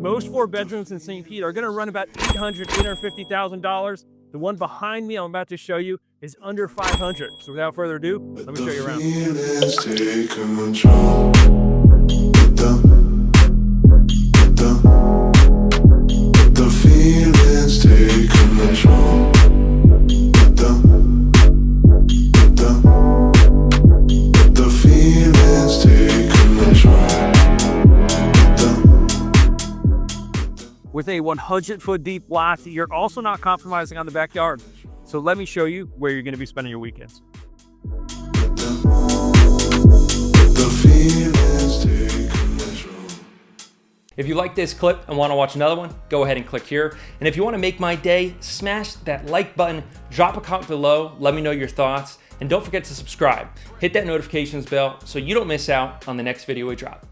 Most 4 bedrooms in St. Pete are going to run about $800,000, $850,000. The one behind me I'm about to show you is under $500. So without further ado, let me show you around. With a 100-foot deep lot, you're also not compromising on the backyard. So let me show you where you're going to be spending your weekends. If you like this clip and want to watch another one, go ahead and click here. And if you want to make my day, smash that like button, drop a comment below, let me know your thoughts, and don't forget to subscribe. Hit that notifications bell so you don't miss out on the next video we drop.